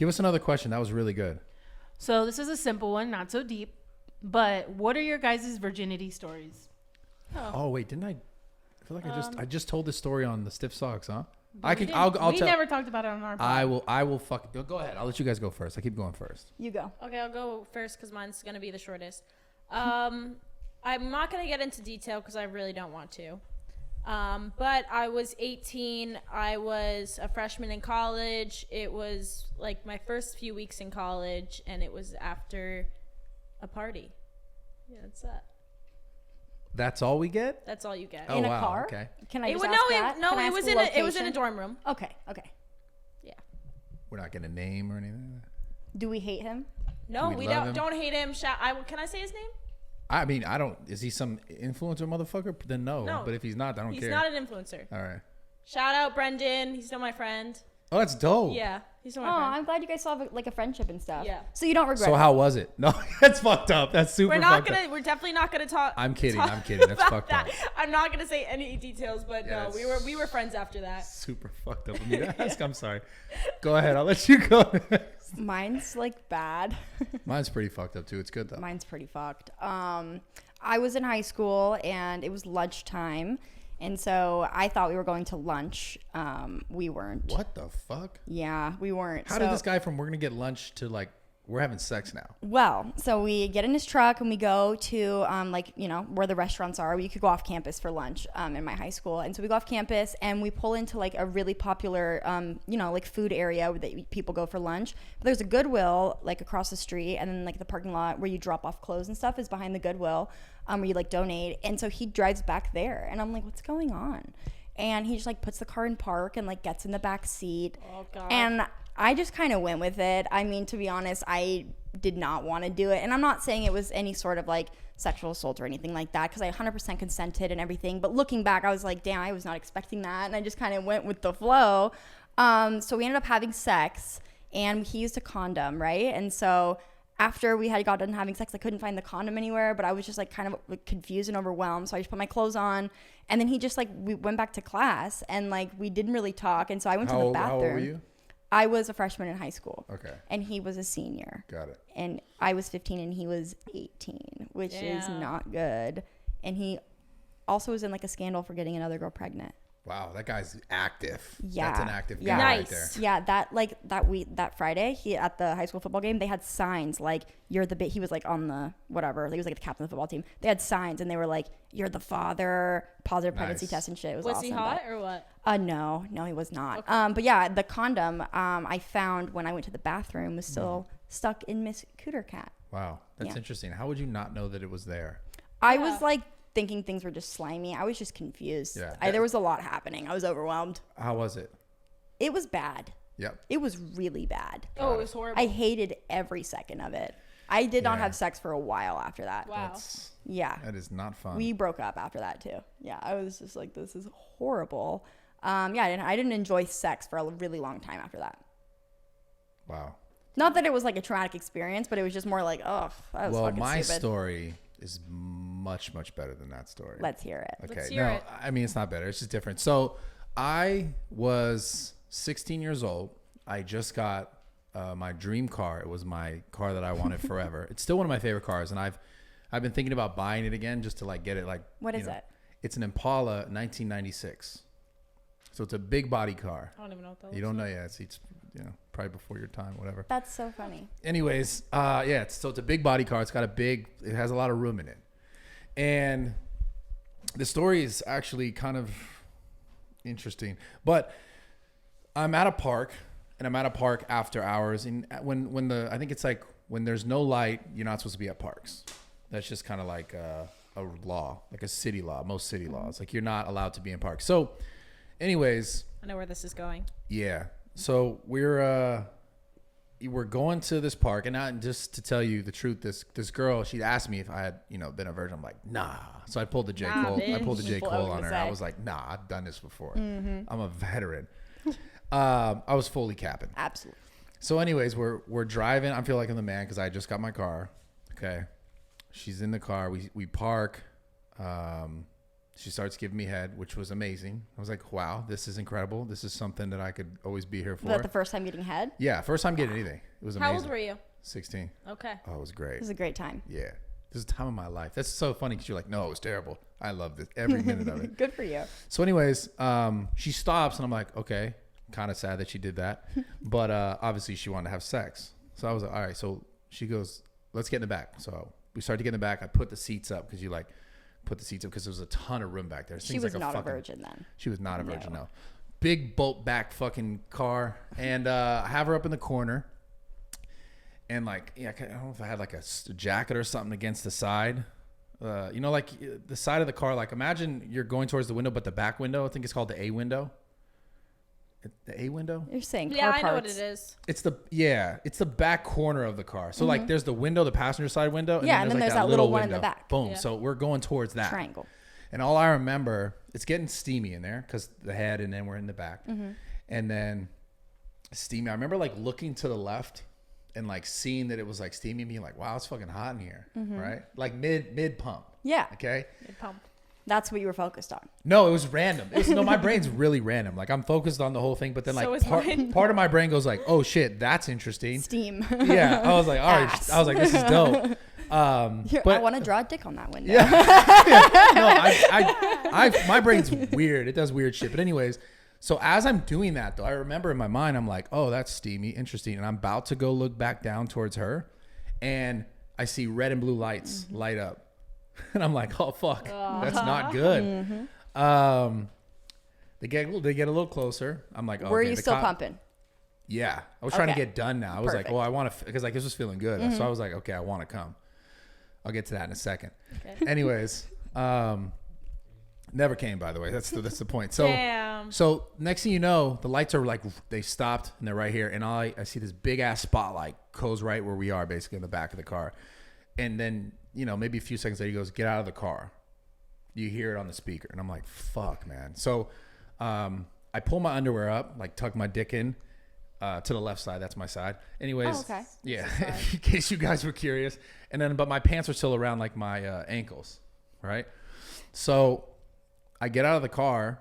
Give us another question. That was really good. So this is a simple one, not so deep. But what are your guys' virginity stories? Oh wait, didn't I? I feel like I just told this story on the stiff socks, huh? We never talked about it on our pod. I will go ahead. I'll let you guys go first. I keep going first. You go. Okay, I'll go first because mine's going to be the shortest. I'm not going to get into detail because I really don't want to. But I was 18. I was a freshman in college. It was like my first few weeks in college, and it was after a party. Yeah, that's that. That's all we get? That's all you get. Oh, In a wow. car? Okay. Can I just It ask that? Can I it ask was the in it was in a location? dorm room. Okay. Yeah. We're not getting a name or anything. Do we hate him? No, Do we we love him? don't hate him. Can I say his name? I mean, I don't. Is he some influencer motherfucker? Then no. No. But if he's not, I don't He's care. not an influencer. All right. Shout out Brendan. He's still my friend. Oh, that's dope. Yeah, he's still Oh, my friend. I'm glad you guys still have like a friendship and stuff. Yeah. So you don't regret So it? how was it? No, that's fucked up. That's super fucked up. We're definitely not gonna talk. I'm kidding. talk I'm kidding. That's about fucked that. up. I'm not gonna say any details, but Yeah, no, we were friends after that. Super fucked up of me to ask. I'm sorry. Go ahead. I'll let you go. Mine's like bad. Mine's pretty fucked up too. It's good though. Mine's pretty fucked. I was in high school and it was lunchtime. And so I thought we were going to lunch. We weren't. What the fuck? Yeah, we weren't. How did this guy from we're gonna get lunch to like we're having sex now? Well, so we get in his truck and we go to where the restaurants are. We could go off campus for lunch in my high school. And so we go off campus and we pull into like a really popular like food area that people go for lunch. But there's a Goodwill like across the street, and then like the parking lot where you drop off clothes and stuff is behind the Goodwill, where you like donate. And so he drives back there and I'm like, what's going on? And he just like puts the car in park and like gets in the back seat. Oh God. And I just kind of went with it. I mean, to be honest, I did not want to do it. And I'm not saying it was any sort of like sexual assault or anything like that, because I 100% consented and everything. But looking back, I was like, damn, I was not expecting that. And I just kind of went with the flow. So we ended up having sex and he used a condom, right? And so after we had got done having sex, I couldn't find the condom anywhere, but I was just like kind of like, confused and overwhelmed. So I just put my clothes on, and then he just like, we went back to class and like we didn't really talk. And so I went to the bathroom. How old were you? I was a freshman in high school. Okay. And he was a senior. Got it. And I was 15 and he was 18, which is not good. And he also was in like a scandal for getting another girl pregnant. Wow, that guy's active. Yeah. That's an active guy Yeah. right Nice. there. Yeah, that Friday, he at the high school football game, they had signs like "You're the he was like on the whatever, he was like the captain of the football team. They had signs and they were like "You're the father," positive pregnancy Nice. test and shit. It was Was awesome. he hot or what? No, he was not. Okay. But yeah, the condom I found when I went to the bathroom was still stuck in Miss Cooter Cat. Wow, that's Yeah. interesting. How would you not know that it was there? I was like thinking things were just slimy. I was just confused. Yeah. There was a lot happening. I was overwhelmed. How was it? It was bad. Yep. It was really bad. Oh, it was horrible. I hated every second of it. I did not Yeah. have sex for a while after that. Wow. Yeah. That is not fun. We broke up after that too. Yeah. I was just like, this is horrible. I didn't enjoy sex for a really long time after that. Wow. Not that it was like a traumatic experience, but it was just more like, oh, that was Well, fucking my stupid. story is much, much better than that story. Let's hear it. Okay. Let's hear it. I mean, it's not better. It's just different. So I was 16 years old. I just got my dream car. It was my car that I wanted forever. It's still one of my favorite cars. And I've been thinking about buying it again just to like get it like. What is it? It's an Impala 1996. So it's a big body car. I don't even know what that You don't know yet. It's probably before your time, whatever. That's so funny. Anyways, it's a big body car. It has a lot of room in it. And the story is actually kind of interesting. But I'm at a park, and I'm at a park after hours. And I think it's like when there's no light, you're not supposed to be at parks. That's just kind of like a law, like a city law, most city laws. Like you're not allowed to be in parks. So anyways. I know where this is going. Yeah. So we're going to this park, and just to tell you the truth, this girl, she'd asked me if I had been a virgin. I'm like, nah. So I pulled the J. Cole. I pulled the J. Cole on her. I was like, nah, I've done this before. I'm a veteran. I was fully capping. Absolutely. So anyways, we're driving. I feel like I'm the man because I just got my car. Okay. She's in the car. We park. She starts giving me head, which was amazing. I was like, wow, this is incredible. This is something that I could always be here for. Was that the first time getting head? Yeah, first time getting anything. It was amazing. How old were you? 16. Okay. Oh, it was It great. was a great time. Yeah. This is the time of my life. That's so funny because you're like, no, it was terrible. I loved it. Every minute of it. Good for you. So anyways, she stops and I'm like, okay, kind of sad that she did that. But obviously she wanted to have sex. So I was like, all right. So she goes, let's get in the back. So we started to get in the back. I put the seats up because you like put the seats up because there was a ton of room back there. She was not a virgin then. She was not a virgin, no. Big bolt back fucking car. And I have her up in the corner. And like, yeah, I don't know if I had like a jacket or something against the side. You know, like the side of the car, like imagine you're going towards the window, but the back window, I think it's called the A window. The A window? You're saying Yeah, car I know what parts. it is. It's the back corner of the car. So like there's the window, the passenger side window. And Yeah, and then like there's that little one in the window. back. Boom. Yeah. So we're going towards that. Triangle. And all I remember, it's getting steamy in there because the head and then we're in the back. And then steamy. I remember like looking to the left and like seeing that it was like steamy, being like, wow, it's fucking hot in here. Right? Like mid pump. Yeah. Okay. Mid-pump. That's what you were focused on. No, it was random. No, my brain's really random. Like I'm focused on the whole thing, but then So like is mine. part of my brain goes like, oh shit, that's interesting. Steam. Yeah. I was like, all right. Ass. I was like, this is dope. Here, But I want to draw a dick on that window. yeah. No, my brain's weird. It does weird shit. But anyways, so as I'm doing that though, I remember in my mind, I'm like, oh, that's steamy, interesting. And I'm about to go look back down towards her, and I see red and blue lights light up, and I'm like, oh fuck, that's not good. They get a little closer. I'm like, Were okay, you the still cop- pumping? Yeah, I was trying to Okay. get done now. I was like, Perfect. well, I want to, because like this was feeling good. So I was like, okay, I want to come. I'll get to that in a second. Okay. Anyways, never came, by the way. That's the point. So, Damn. so next thing you know, the lights are like, they stopped and they're right here. And I see this big ass spotlight goes right where we are, basically in the back of the car. And then, you know, maybe a few seconds later, he goes, get out of the car. You hear it on the speaker. And I'm like, fuck, man. So, I pull my underwear up, like tuck my dick in, to the left side. That's my side. Anyways. Oh, okay. Yeah. In case you guys were curious. And then, but my pants are still around like my ankles. Right. So I get out of the car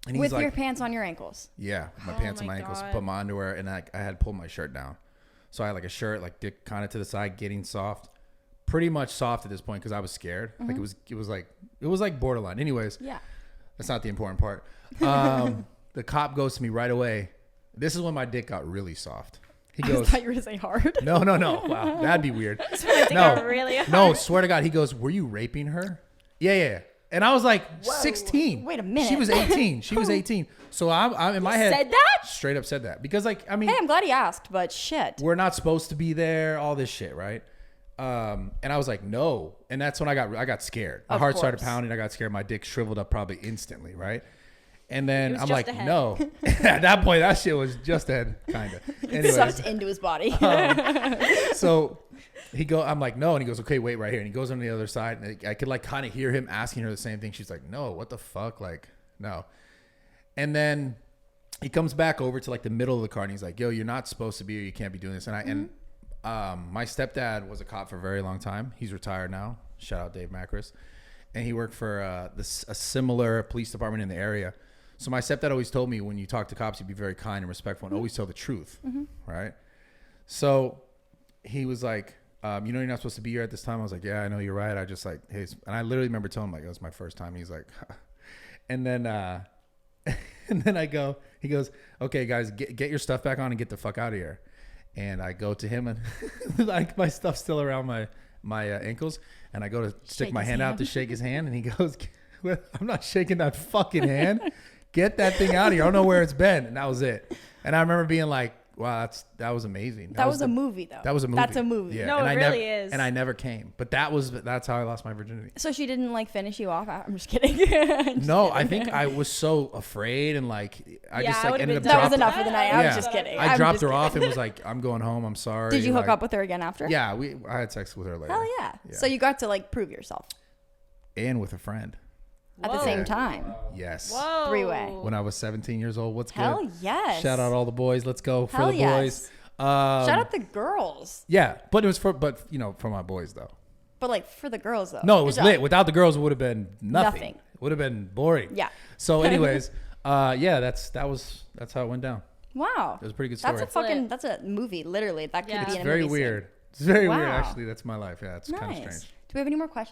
and he's With like, your pants on your ankles. yeah, my Oh pants and my my ankles, God. but my underwear, and I had pulled my shirt down. So I had like a shirt, like dick kind of to the side, getting soft, pretty much soft at this point because I was scared. Like it was like borderline. Anyways, Yeah. that's not the important part. The cop goes to me right away. This is when my dick got really soft. He I goes, thought you were going to say hard. no. Wow, that'd be weird. I No, really no, swear to God. He goes, were you raping her? Yeah. And I was like 16. Wait a minute. She was 18. She was 18. So I'm in my head. said that? Straight up said that. Because like, I mean, Hey, I'm glad he asked, but shit. we're not supposed to be there, all this shit, right? And I was like, no. And that's when I got scared. My Of heart started course. pounding. I got scared. My dick shriveled up probably instantly, right? And then was I'm just like, a head. no. At that point, that shit was just a head, kind of. Anyways, Sucked into his body. so I'm like, no. And he goes, okay, wait right here. And he goes on the other side. And I could like kind of hear him asking her the same thing. She's like, no, what the fuck? Like, no. And then he comes back over to like the middle of the car and he's like, yo, you're not supposed to be, or you can't be doing this. And my stepdad was a cop for a very long time. He's retired now. Shout out Dave Macris. And he worked for a similar police department in the area. So my stepdad always told me, when you talk to cops, you be very kind and respectful and always tell the truth. Right. So he was like, you know, you're not supposed to be here at this time. I was like, yeah, I know, you're right. I just like, hey, and I literally remember telling him like, it was my first time. He's like, and then, and then he goes, okay, guys, get your stuff back on and get the fuck out of here. And I go to him and like my stuff's still around my ankles. And I go to stick Shake my his hand out hand. to shake his hand. And he goes, I'm not shaking that fucking hand. Get that thing out of here. I don't know where it's been. And that was it. And I remember being like, wow, that was amazing. That was a movie, though. That was a movie. That's a movie. Yeah. No, and it I really never, is. And I never came. But that's how I lost my virginity. So she didn't like finish you off? I'm just kidding. No, I think I was so afraid and like I Yeah, just I like would've ended up been That was dropping. enough for the night. I was Yeah. just kidding. I I'm dropped just her off kidding. and was like, I'm going home. I'm sorry. Did you hook like, up with her again after? Yeah, I had sex with her later. Hell yeah. So you got to like prove yourself And with a friend. at the Whoa. same time. Yes. Whoa. Three-way. When I was 17 years old. What's Hell good? yes. Shout out all the boys. Let's go for Hell the boys. yes. Shout out the girls. Yeah, but it was for my boys though. But like for the girls though. No, it Good was job. lit. Without the girls, it would have been nothing. Nothing. Would have been boring. Yeah. So, anyways, that's how it went down. Wow. It was a pretty good story. That's a movie, literally. That could be in a Very movie weird. It's very weird, Wow. actually. That's my life. Yeah, it's kind of Nice. strange. Do we have any more questions?